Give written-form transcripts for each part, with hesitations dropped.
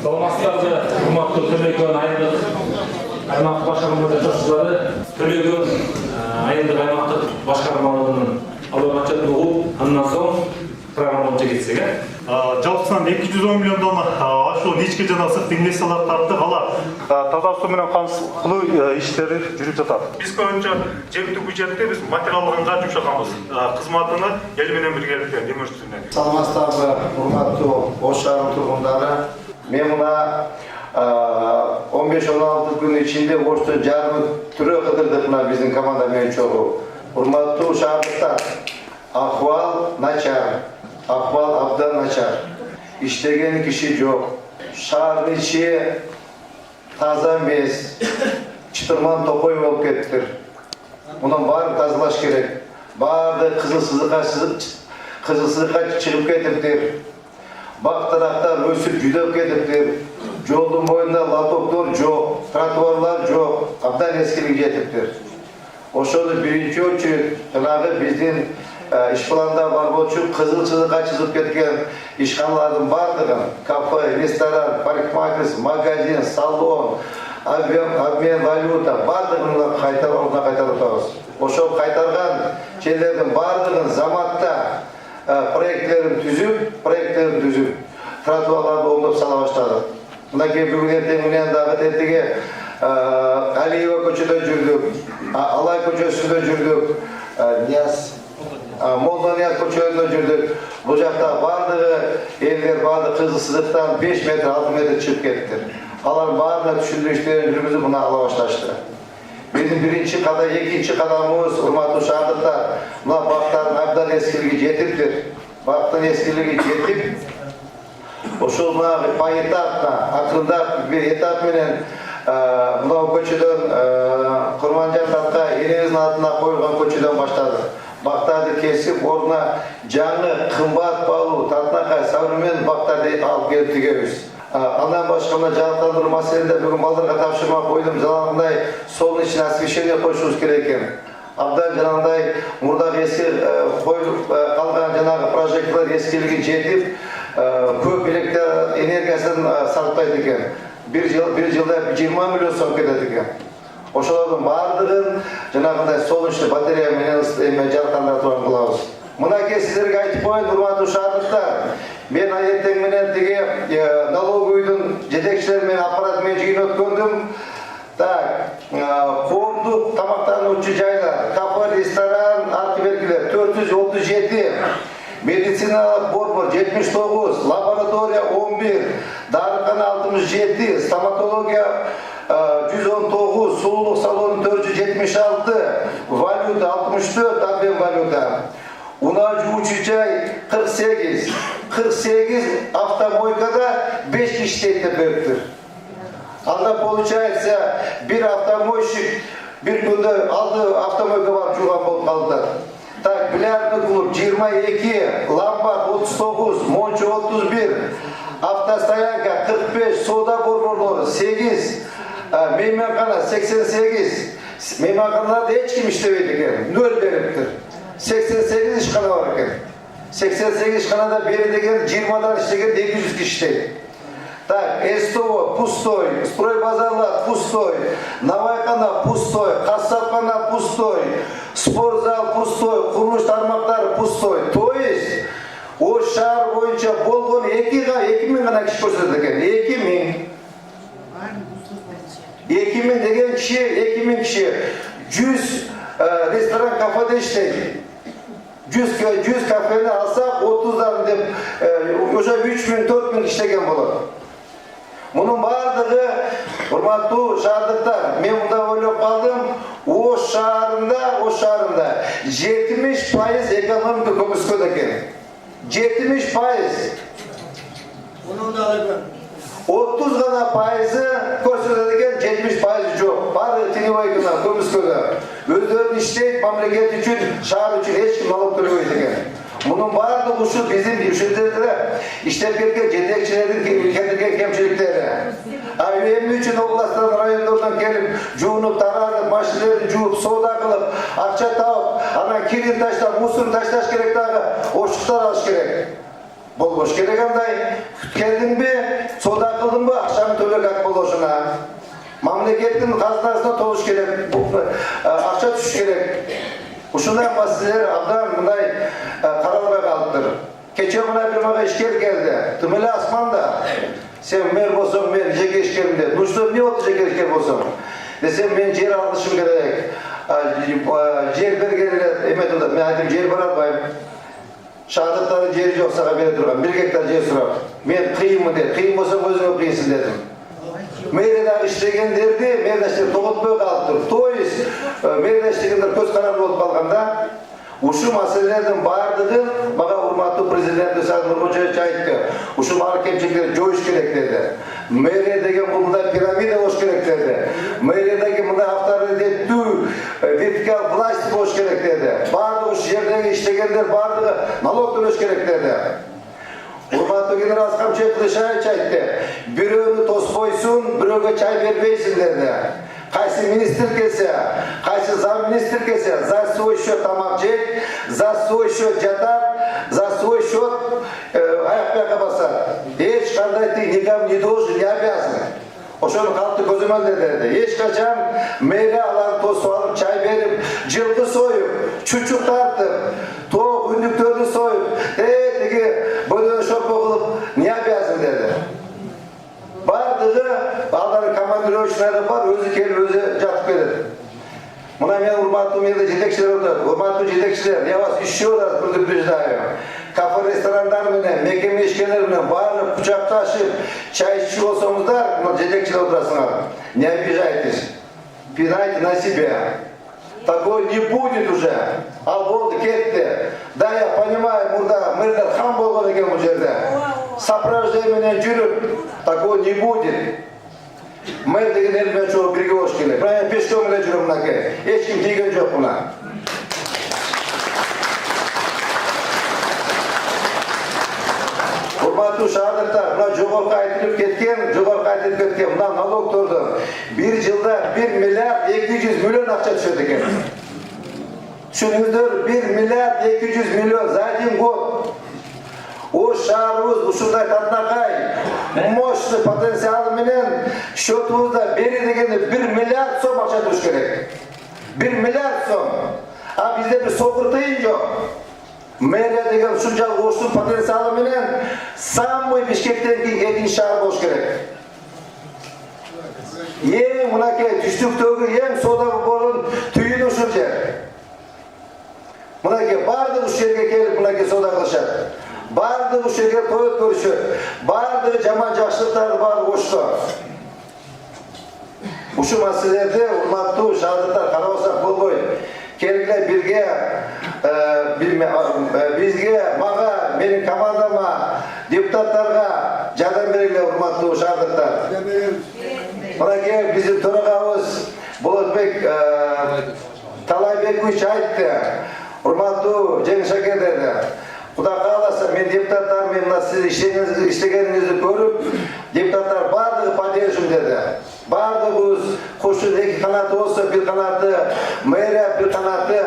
Саламатсыздарбы, урматтуу Төлөгөн айылдык аймактык башкармалыгынын жашчылары. Төлөгөн айылдык аймактык башкармалыгынын алган отчетун угуп, андан соң программага кетсек. Жалпысынан 210 миллион тонна ашуу нечке жана ысык инвестициялар тарттык. Ала таза суу менен камсыздоо иштери жүрүп жатат. Биз көбүнчө жергиликтүү бюджетте биз материалга жумшаганбыз. Кызматыны эл менен биргеликте демөштүрүнөт. Саламатсыздарбы, урматтуу Ош шаарынын тургундары. Мен мына 15-16 күн ичинде Оштун жарымы түрө кыдырдык мына биздин команда менен чогуу. Урматтуу шаардыктар, ахвал начар. Ahval abdan açar. İşlegen kişi yok. Şehrin içi taza emez. Çıtırman topoy olup kettir. Bunun var tazalaş gerek. Barda kızılsızlığa çıkıp ketiptir. Bak taraftar ösüp jüdöp ketiptir. Yolun boyunda laptoplar yok. Trotuarlar yok. Abdan eskilik jetiptir. Oşolu birinci ölçü bizden iş planında var bolчу kızılsızlığa çizip ketken işxanaların bardığın, kafe, restoran, parikmахерский, magazin, salon, обмен valuta bardığını kaytarıp Oşol kaytargan şeylerin bardığın zamatta proyektlerin tüzüp, trotuarlarda omdop sala başladı. Buna ki bugün ertenginen davet ettiği Aliyeва көчөдө жүрдүк, Алай көчөсүндө жүрдүк, Молда Нияз көчөсүндө жүрдүк. Бул жакта бардыгы элдер бардыгы кызыксыздыктан 5 метр 6 метр чыгып кетти. Алар баарына түшүндүрүү иштерин жүргүзүп мына ала башташты. Биздин биринчи кадам, экинчи кадамыбыз урматтуу шаардыктар, мына бактардын абдан эскилиги жетиптир. Бактын эскилиги жетип, ошол мына поэтапна, акырындап бир этап менен мына көчөдөн Курманжан татка энебиздин атына коюлган көчөдөн баштады. Бактарды кесип, ордуна жаңы кымбат баалуу татынакай современный бактарды алып келип тигебиз. Андан башка мына жарыктандыруу маселелерде бүгүн балдарга тапшырма койдум. Жанагындай солнечный освещение коюшубуз керек экен. Абдан жанагындай мурдагы эски коюлуп калган жанагы прожекторлор эскилиги жетип, көп электр энергиясын сарптайт экен. Bir yılda 20 milyon so'm ketadi ekan. O'shalarning bardığın janagınday so'lishli batarya menен jarqanlar turgan qilamiz. Mına ke sizlarga aytib qo'yayin, hurmatli shahrdoslar. Men erteng menен tege налоговыйдын жетекчилери менен аппарат менен жыйын өткөндүм. Так, коомдук тамактануучу жайлар, кафе, ресторан, артибергилер 437, медициналык борбор 79, лаборатория 11, дарыкхана 67, стоматология 119, сулуулук салону 476, валюта 64, обмен валюта. Унаа жуучу жай 48, автомойкада 5 киши иштейт деп бериптир. Анда получается bir автомойщик bir күндө алды автомойка барып жууган болуп калды. Так, бильярдный клуб 22, ламбат 39, монча 31, автостоянка 45, сода борборлору 8, мейманкана 88, мейманканаларда эч ким иштебейт экен, нөл бериптир. 88 ишкана бар экен. 88 ишканада бери деген 20дан иштеген 200 киши иштейт. Так, СТО пустой, стройбазарлар пустой, навайкана пустой, кассапкана пустой, спортзал пустой, курулуш тармактары пустой. То есть, Ош шаар боюнча болгон 2000 гана киши көрсөтөт экен. 2000 деген киши, 2000 киши 100 ресторан, кафеде иштейт. 100 кафени алсак 30дан деп уже 3000 4000 иштеген болот. Bunun bardығы, урматтуу шаардыктар, мен мында ойлоп калдым, Ош шаарында 70% экономика көмүскөн экен. 70%. 30 гана пайызы көрсөтөт экен, 70% жок. Баары теневой экономика көмүскөн. Өздөрүн иштейт, мамлекет үчүн, шаар үчүн эч ким налог төлөбөйт экен. Bunun bardығы usul bizim düşüncelerde işlep ketken жетекчилердин келген кемчиликтери. Эмне үчүн областтан, райондордон келип, жуунуп, таранып, машинелерди жууп, соода кылып, акча таап, анан кирин таштап, мусорун ташташ керек дагы, ошуктар алыш керек. Болboş керек андай. Келдin mi? Soda kıldın mı? Akşam төлök ak boluşuna. Mamleketin kaznasına toluş gerek. Akça tuş gerek. Uşundan masizler abdan bunday karalbay kalıptır. Keçe buna bir mağa işker geldi. Tümeli asmanda. Sen mer bolsam men jeke işkerim dedi. Nuşta ne oldu jeke işker bolsam? Desem men jer alışım gerek. Jer bergenler emet oldu. Men aytım jer baratmayım. Şahadetleri jeri yok sağa beri durgan. 1 hektar jer surap. Men kıyımı dedi. Kıyım bolsam özüme kıyısın dedim. Meyreda işlegen derdi, meyredaşlar toğutmuyor kalıptır. Toyuz, meyredaşlarınlar köz karar olup kalganda, uşu meselelerden bağırdığı, bana hurmatlı Prezident Saad Nurkoçoviç aytdı. Uşu bağır kemçekleri joyuş gerek dedi. Meyredagi bunda piramida boş gerek dedi. Meyredagi bunda haftarı dedi, vertikal plastik boş gerek dedi. Bağırdı uşu yerdeki işlegenler bağırdığı, nalog dönüş gerek dedi. Hurmatlı general Askamçay Kılıçay aytdı. Biröğünü toz koysun, biröğe çay vermeysin dedi. Kaysi minister kese, kaysi zam minister kese, za svoj счет tamak jeyt, za svoj счет jatar, za svoj счет ayakta basar. Hiç kanday nikam ne должен, ne обязан. Oşonu kalktı gözüme dedi. Hiç kaçan meyve alan toz alıp çay verip, cılgı soyup, çuçuk tartıp, toğuk ünlüktörünü soyup, böyle şok olup ne yapıyorsun dedi. Bardığı ağların komandır ölçüleri var, özü kelip özü jatıp gelir. Buna men hurmatlı yerde jetekçiler oldu. Hurmatlı jetekçiler, yavaş işiyorlar burada düzdayı. Kafa restoranlar menen, mekeme işkeler menen, bağırıp, kucaktaşıp, çay içip olsamızlar, jetekçiler oturasınlar. Не обижайтесь. Пинайте на себя. Такое не будет уже. Ал болды кетти. Да, я понимаю, мурда мэрдер хам болгон экен бул жерде. Сопровождение менен жүрүп, такое не будет. Мэр деген эл менен чогуу бирге болуш керек. Бирок мен пешком эле жүрөм мынакей. Эч ким тийген жок мына. Hurmatlı şahadetler, buna jogorku aytılıp ketken, buna налогторду bir yılda 1 milyar 200 milyon akça düşürdü eken. Düşünüңүздөр, 1 milyar 200 milyon за 1 год. O şaharыбыз ушундай татынакай, мощный потенциалы менен счетубузда бери дегенде 1 milyar сом акча туруш керек. 1 milyar сом. А бизде бир сокур тыйын жок. Meyre деген ушунчалык оштун потенциалы менен самый Бишкектен кийин экинчи шаар болуш керек. Эң мынакей түштүктөгү эң содага болгон түйүнү ушул жер. Мынакей баардыгы ушул жерге келип мынакей сода кылышат. Баардыгы ушул жерге той өткөрүшөт. Баардыгы жаман жакшылыктарды баары кошту. Ушул маселелерди урматтуу шаардыктар карабасак болбойт. Келгиле бирге бизге, мага, менин командама, депутаттарга жардам бергиле урматтуу шаардыктар. Мынакей биздин төрагабыз Болотбек Талайбекович айтты. Урматтуу Жеңиш аке деди. Кудай кааласа мен депутаттар менен сиз иштегениңизди көрүп, депутаттар баардыгы поддержим деди. Баардыгыбыз кошун 2 канаты болсо 1 канаты, мэрия 1 канаты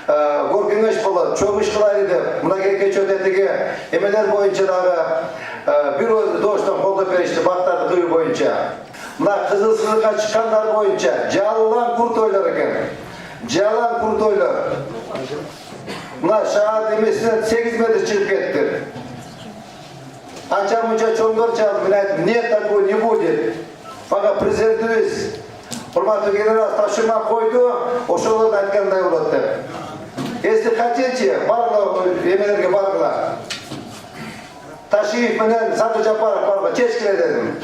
көркеңеш болот, чоң иш кылайлы деп. Мынакей кечөдөгү эмелер боюнча дагы бир өзү доштон колдоп беришти, бактарды кыюу боюнча. Мына кызыл сызыкка чыккандар боюнча жалаан курт ойлор экен. Жалаан курт ойлор. Мына шаат эмесинен 8 метр чыгып кетти. Анча мынча чоңдор чалып, мен айттым, нет, такое не будет. Мага президентибиз урматтуу генерал тапшырма койду, ошолордун айткандай болот деп. Если хотите, барлык эмелерге баргыла. Ташиев менен Садыр Жапаров баргыла, чечкиле дедим.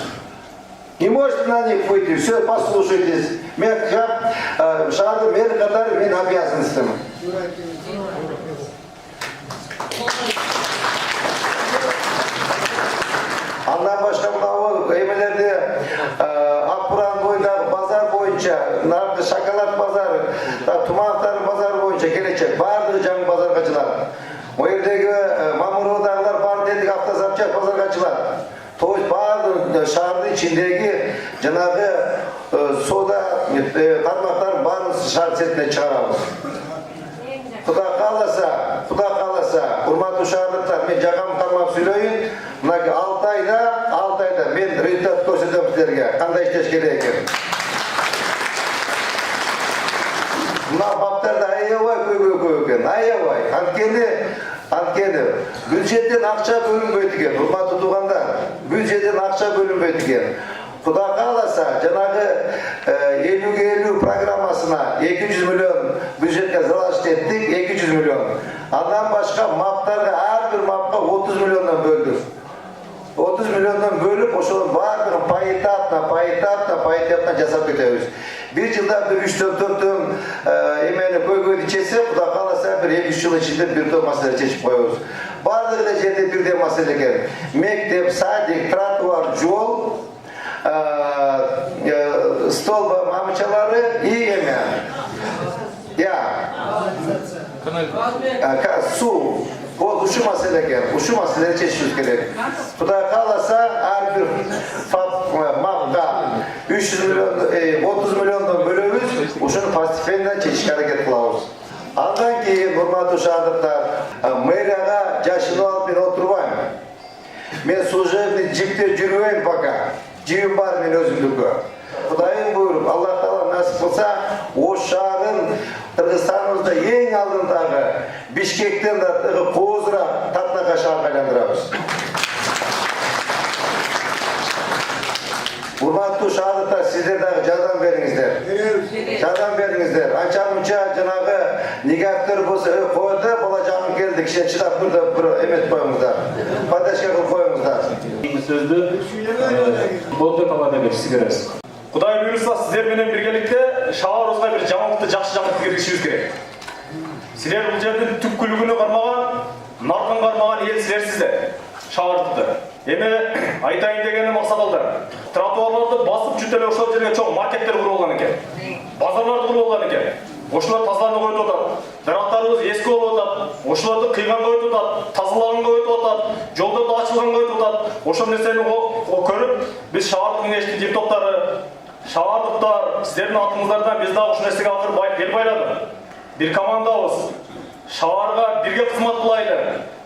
Не можете на них выйти, все, послушайтесь. Мен шаардын мэри катары менин обязанностям. Андан башка мынау эмелерди Акбуран боюндагы базар боюнча, наркы шоколад базары, тумактардын базары боюнча келечек. Баардыгы жаңы базарга ачылат. О жердеги Мамуровдагылар бар дедик, автозапчасть базарга ачылат. То есть баардык шаардын ичиндеги жанагы сода тармактарын баарын шаар сетине чыгарабыз. Кудай кааласа, урматтуу шаардыктар, мен жакам тармак аңлап сүйлөйүн. Мына 6 айда мен результат көрсөтөм силерге. Кандай иштеш керек экен. Мына баптарда аябай көбөйгөн экен. Аябай. Анткени бюджеттен акча бөлүнбөйт экен. Урматтуу туугандар, бюджеттен акча бөлүнбөйт экен. Кудай кааласа, жанагы 50-50 программасына 200 миллион бюджетке залаш еттик, 200 миллион. Андан башка маптарга ар бир мапка 30 миллиондон бөлдүк. 30 миллиондон бөлүп, ошонун баардыгын поэтапна жасап кетебиз. Bir жылда bir 3-4 emeni көйгөйдү чечсе, Кудай кааласа bir 2-3 жыл ичинде бир топ маселе чечип коебуз. Бардыгы эле жерде бирдей маселе экен. Мектеп, садик, тротуар, жол, столба мамычалары и эме. Су. Ол ушул маселе экен. Ушул маселени чечишибиз керек. Кудай кааласа ар бир мапка 300 миллион, 30 миллиондон бөлөбүз, ушуну постепенно чечишке аракет кылабыз. Андан кийин, урматтуу шаардыктар, мэрияга жашынып алып мен отурбайм. Мен служебный джипте жүрбөйм пока. Жибим бар мен өзүмдүккө. Кудайым буйруп, Аллах Таала насип кылса, Ош шаарын Кыргызстаныбызда эң алдындагы Бишкектен да Козура Татнака шаарга айландырабыз. Урматтуу шаардыктар, сиздер дагы жардам бериңиздер. Анча-мунча жанагы негативдер болсо, койду, бала жагым келди, киши чыдап турду, бир эмет коюңуздар. Поддержка кылып коюңуздар. Сөздү Болдо талаада бериши керек. Кудай буйруса, сиздер менен биргеликте шаарыбызга бир жаңылыкты, жакшы жаңылыкты киргизишибиз керек. Силер бул жердин түпкүлүгүнө кармаган, наркын кармаган эл силерсиздер. Шаардыкты. Эме айтайын дегеним максаталдар. Тротуарларды басып жүрүп эле ошол жерге чоң маркеттер куруп алган экен. Базарларды куруп алган экен. Ошолор тазаланып коюп атат. Дарактарыбыз эски болуп атат. Ошолорду кыйган коюп атат, тазалаган коюп атат, жолдорду ачылган коюп атат. Ошол нерсени көрүп, биз шаардык кеңештин депутаттары, шаардыктар, сиздердин атыңыздардан биз дагы ушул нерсеге акыр бел байладык. Бир командабыз. Шаарга бирге кызмат кылайлы.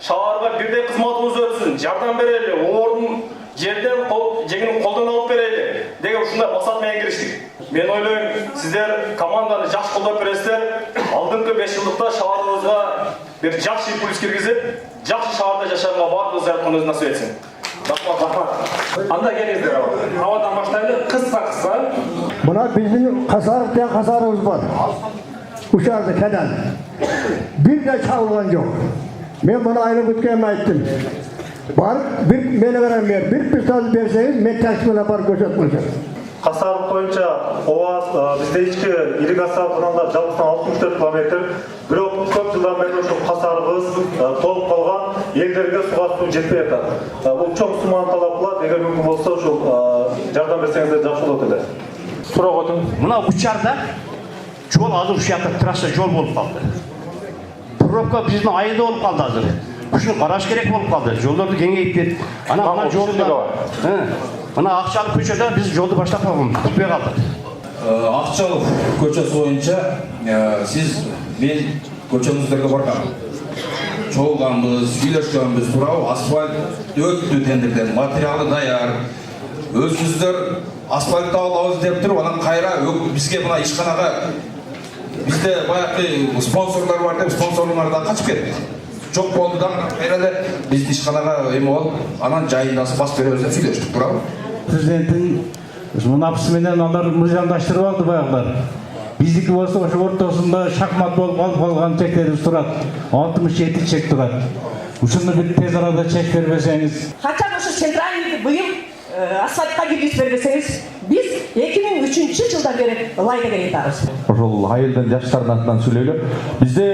Шаарга бирдей кызматыбыз өтсүн, жардам берели, ордун жерден жегин колдон алып берели деген ушундай максат менен кириштик. Мен ойлойм, сиздер команданы жакшы колдоп бересиздер. Алдыңкы 5 жылдыкта шаарыбызга бир жакшы импульс киргизип, жакшы шаарда жашаганга баардыгыбыз жараткан өз насип этсин. Рахмат. Анда келиңиздер абадан баштайлы, кыска. Мына биздин касарыбыз бар. Ушарды канал. Bir de çalılan yok. Ben bunu ayrı bütkenme ettim. Var, beni veren bir söz verseniz, ben tersine yapar gözetmeyeceğim. Касарып боюнча ооз бизде ички ирригация каналдар жалпысынан 64 километр. Бирок көп жылдан бери ошол касарыбыз толуп калган, элдерге суга суу жетпей атат. Бул чоң сумманы талап кылат. Эгер мүмкүн болсо ушул жардам берсеңиздер жакшы болот эле. Суроо отун. Мына учарда жол азыр ушакта трасса жол болуп калды. Пробка биздин айында болуп калды азыр. Ушуну караш керек болуп калды. Жолдорду кеңейтип, ана жолда. Мына Акчалык көчөдө биз жолду баштап койгонбуз. Бүтпөй калды. Акчалык көчөсү боюнча сиз мен көчөңүздөргө баргам. Чогулганбыз, сүйлөшкөнбүз туурабы? Асфальт өттү тендерден, материалы даяр. Өзүңүздөр асфальтты алабыз деп туруп, анан кайра бизге мына ишканага бизде баягы спонсорлор бар деп спонсорлордон качып кетти. Жок болду да кайра эле биздин ишканага эме болуп, анан жайындасы басып беребиз деп сүйлөштүк туурабы? Президенттин мунапысы менен алар мыйзамдаштырып алды баягылар. Биздики болсо ошо ортосунда шахмат болуп калган чектерибиз турат. 67 чек турат. Ушуну бир тез арада чек бербесеңиз. Хотя бы ошо центральный быйыл асфальтка киргизип бербесеңиз, биз 2003 жылдан бери лайга керек атабыз. Ошол айылдын жаштардын атынан сүйлөйлү. Бизде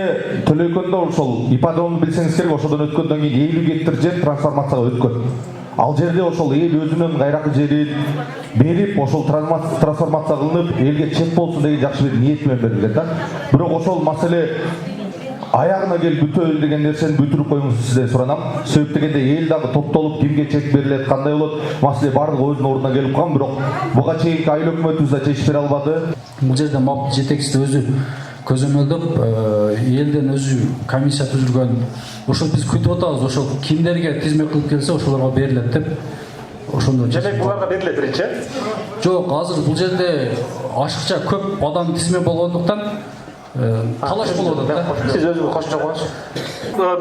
Төлөйкөндө ошол ипподромду билсеңиз керек, ошодон өткөндөн кийин 50 гектар жер трансформацияга өткөн. Ал жерде ошол эл өзүнүн кайракы жерин берип, ошол трансформация кылынып, элге чек болсун деген жакшы бир ниет менен берилген да. Бирок ошол маселе аягына келип бүтөбүз деген нерсени бүтүрүп коюңузду сизден суранам. Себеп дегенде эл дагы топтолуп кимге чек берилет, кандай болот, маселе бардыгы өзүнүн ордуна келип калган, бирок буга чейинки айыл өкмөтүбүз да чечип бере албады. Бул жерде МАП жетекчиси өзү көзөмөлдөп элден өзү комиссия түзүлгөн. Ошол биз күтүп атабыз. Ошол кимдерге тизме кылып келсе ошолорго берилет деп. Ошондо Демек буларга берилет биринчи. Жок, азыр бул жерде ашыкча көп адам тизме болгондуктан талаш болуп атат да. Сиз өзүңүз кошумча коңуз.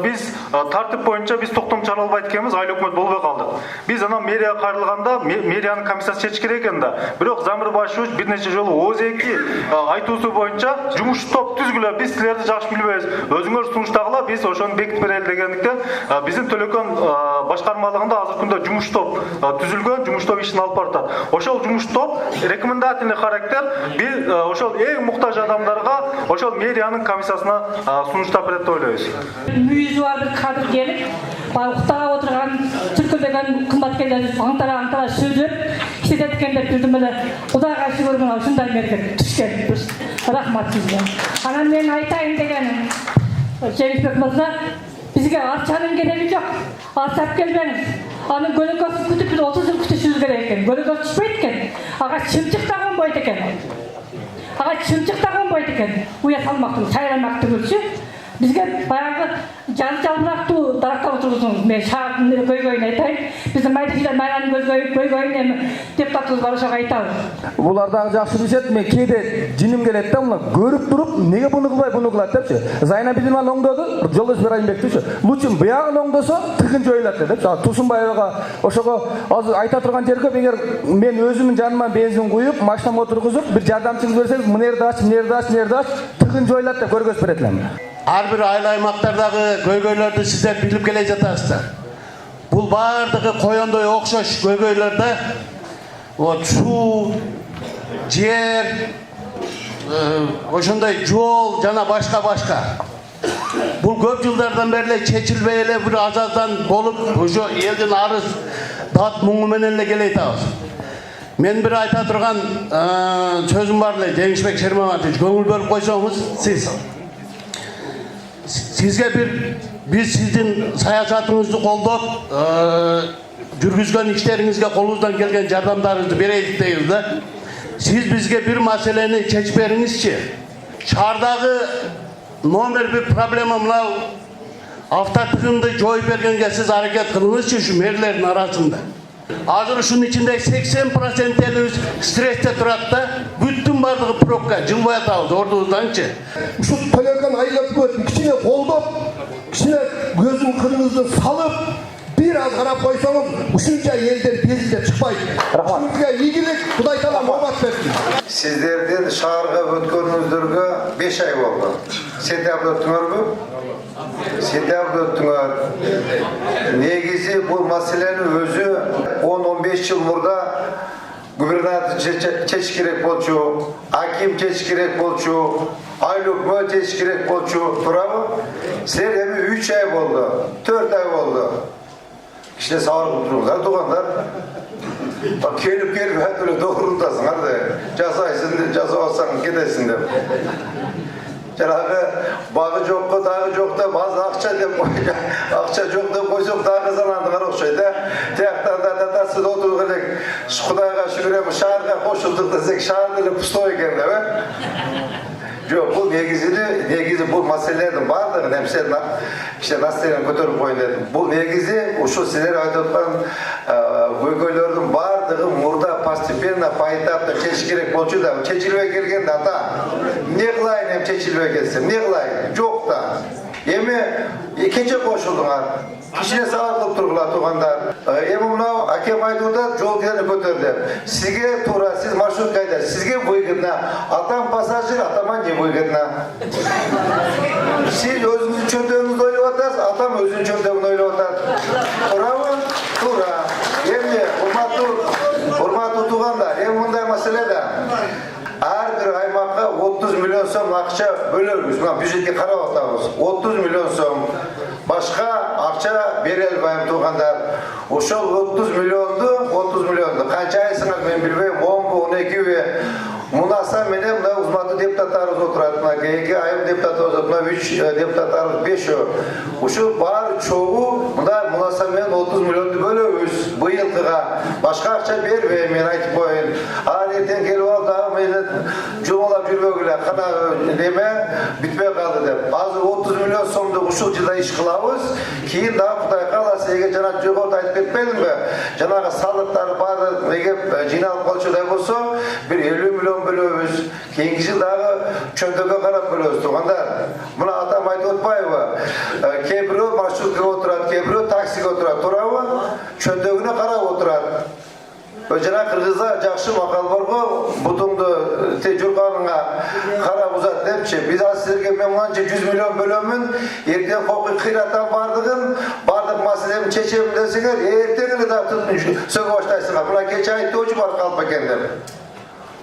Биз тартип боюнча биз токтом чара албайт экенбиз, айыл өкмөт болбой калдык. Биз анан мэрия кайрылганда мэриянын комиссиясы чечиш керек экен да. Бирок Замир Башевич бир нече жолу ооз-2 айтуусу боюнча жумуш топ түзгүлө, биз силерди жакшы билбейбиз. Өзүңөр сунуштагыла, биз ошону бекитип берели дегендиктен биздин Төлөкөн башкармалыгында азыркы күндө жумуш топ түзүлгөн, жумуш топ ишин алып баратат. Ошол жумуш топ рекомендательный характер бир ошол эң муктаж адамдарга ошол мэриянын комиссиясына сунуштап берет деп ойлойбуз. Мүйізі бар бір кадр келіп, уктап отырған түркілдеген кымбаткерлер аңтара сөйлеп, істеп еткендер білдім біле. Құдайға шүкір мына ушундай мереке түшкен. Рахмат сізге. Анан мен айтайын дегенім, Жеңісбек мырза, бізге арчаның керегі жоқ. Арчап келбеңіз. Анын көлөкөсүн күтүп біз 30 жыл күтүшүбүз керек экен. Көлөкөс түшпөйт экен. Ага чымчык да конбойт экен. Ага чымчык да конбойт экен. Уя салмактуу, сайрамактуу көрсө бизге баягы жалбырактуу дарактар отургузуңуз. Мен шаардын көйгөйүн айтайын. Биздин майдагылар майранын көйгөйүн эми депутатыбыз бар ошого айтабыз. Булар дагы жакшы билишет. Мен кээде жиним келет да, мына көрүп туруп, неге буну кылбай буну кылат депчи. Зайна Бидиман оңдоду, Жолдош Ибраимбековичи. Лучун буягын оңдосо, тыгын жоюлат деп. Тусунбаевага ошого азыр айта турган жерге эгер мен өзүмдүн жаныма бензин куюп, машинамга отургузуп, бир жардамчыңыз берсеңиз, мынерди ач, тыгын жоюлат деп көргөзүп берет элем. Ар бир айыл аймактардагы көйгөйлөрдү сиздер билип келе жатасыздар. Бул баардыгы коёндой окшош көйгөйлөр да. Вот суу, жер, ошондой жол жана башка. Бул көп жылдардан бери чечилбей эле бир азаздан болуп, ошо элдин арыз дат муңу менен эле келе атабыз. Мен бир айта турган сөзүм бар эле, Жеңишбек Шермаматович, көңүл бөлүп койсоңуз, Sizge biz sizin siyasatınızı koldop, жүргүзгөн işlerinizge kolunuzdan gelgen yardımlarınızı bereydik deyiz da. Siz bizge bir meseleni çeçip berinizçi. Şahardağı nomer bir problemi mınav avtatığında joy bergenge siz hareket kılınızçı şu merlerin arasında. Hazır şunun içinde 80% eliniz streste durat da bütün bardığı propka jılbay atağız ordunuzdançı. Şu Төлөкөн айыл кичине колдоп, кичине көзүн кырыңызды салып, bir az карап койсоңуз, ушунча элдер безилде чыкпайт. Сизге ийгилик, Кудай таала моомат берсин. Сиздерден шаарга өткөнүңүздөргө 5 ай болду. Сентябрда өттүңөрбү? Сентябрда өттүңөр. Негизи бул маселени өзү 10-15 жыл мурда губернатор чечиш керек болчу, аким чечиш керек болчу, айыл өкмөт чечиш керек болчу, туурабы? Силер эми 3 ай болду, 4 ай болду. Кичине сабыр кылып туруңуздар, туугандар. Келип эле доорунтасыңар да, жасайсың деп, жасабасаң кетесиң деп. Жанагы багы жокко дагы жок деп, аз акча деп койсок, акча жок деп койсок дагы казанандыгар окшойт да. Тияктан да татасы отуруп элек, Кудайга шүгүр эми шаарга кошулдук десек, шаар деле пустой экен деп, Жок, бул негизи бул маселелердин баардыгын эмсерин настроение көтөрүп коюн дедим. Бул негизи ушу силер айтып аткан көйгөйлөрдүн баардыгы мурда постепенно, поэтапно чечиш керек болчу да, чечилбей келген ата. Эмне кылайын эми чечилбей келсе, эмне кылайын? Жок да. Эми кече кошулдуңар. Кичине сабыр кылып тургула туугандар. Эми мына акем айтууда жол кирени көтөр деп. Сизге туура, сиз маршрутка айдайсыз. Сизге выгодно. Атам пассажир, атама не выгодно. Сиз өзүңүздүн чөнтөгүңүздү ойлоп атасыз, атам өзүнүн чөнтөгүн ойлоп атат. Туурабы? Туура. Эмне урматтуу туугандар, эми мындай маселе да. Ар бир аймакка 30 миллион сом акча бөлөбүз. Мына бюджетке карап атабыз. 30 миллион сом. Башка акча бере албайм туугандар. Ошол 30 миллионду канча айсыңар мен билбейм, 10бу, 12би. Мунаса менен мына узматтуу депутаттарыбыз отурат. Мына 2 айым депутатыбыз, мына 3 депутаттарыбыз 5. Ушул баары чогуу мунаса менен 30 миллионду бөлөбүз быйылкыга. Башка акча бербейм, мен айтып коеюн. Ал эртең келип алып дагы мени жумалап жүрбөгүлө. эле кана неме бүтпөй калды деп. Азыр 30 миллион сомдук ушул жылда иш кылабыз. Кийин дагы Кудай кааласа, эге жана жогоруда айтып кетпедимби? Жанагы салыктар баары эге жыйналып калчудай болсо, бир 50 миллион бөлөбүз. Кийинки жыл дагы чөнтөгкө карап бөлөбүз. Туугандар, мына атам айтып атпайбы? Кээ бирөө маршруткага отурат, кээ бирөө таксиге отурат, туурабы? Чөнтөгүнө карап отурат. Жана кыргызда жакшы макал барго, бутуңду журганыңа карап узат депчи. Биз ал силерге мен мынанча 100 миллион бөлөмүн, эртең кокуй кыйраттан бардык маселемди чечем десеңер, эртең эле да сөгө баштайсыңар. Мына кече айтуучу бар калп экен деп.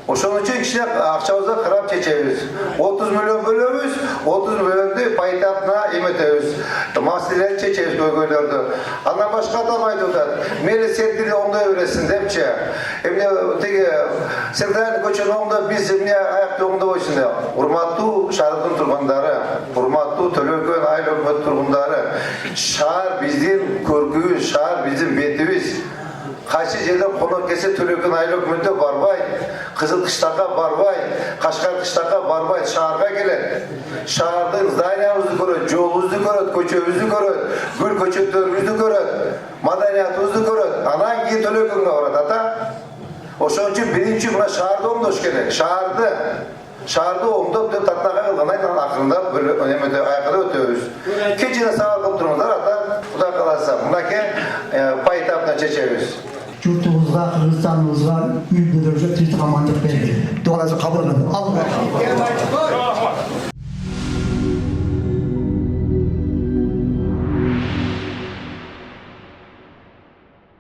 Ошон үчүн кичине акчабызды карап чечебиз. 30 миллион бөлөбүз, 30 миллионду поэтапна эметебиз. Маселелерди чечебиз көйгөйлөрдү. Андан башка адам айтып атат. Мейли сен тили оңдой бересиң депчи. Эмне тиги центральный көчөнүн оңдо биз эмне аякты оңдобойсуң деп. Урматтуу шаардын тургундары, урматтуу Төлөкөн айыл өкмөт тургундары, шаар биздин көркүбүз, шаар биздин бетибиз. Кайсы жерде конок келсе Төлөкөн айыл өкмөтүнө барбай, Кызыл Кыштакка барбай, Кашкар Кыштакка барбай, шаарга келет. Шаардын зданиябызды көрөт, жолубузду көрөт, көчөбүздү көрөт, гүл көчөттөрүбүздү көрөт, маданиятыбызды көрөт. Анан кийин Төлөкөнгө барат ата. Ошон үчүн биринчи мына шаарды оңдош керек. Шаарды оңдоп деп татнага кылгандан кийин акырындап эмете айкада өтөбүз. Кечине сабак кылып туруңуздар ата. Кудай кааласа, мынакей поэтапна чечебиз. Жұртымызға, Қырғызстанымызға үй бүлдіруші тиісті амандық берді. Дуаласы қабыл қылды.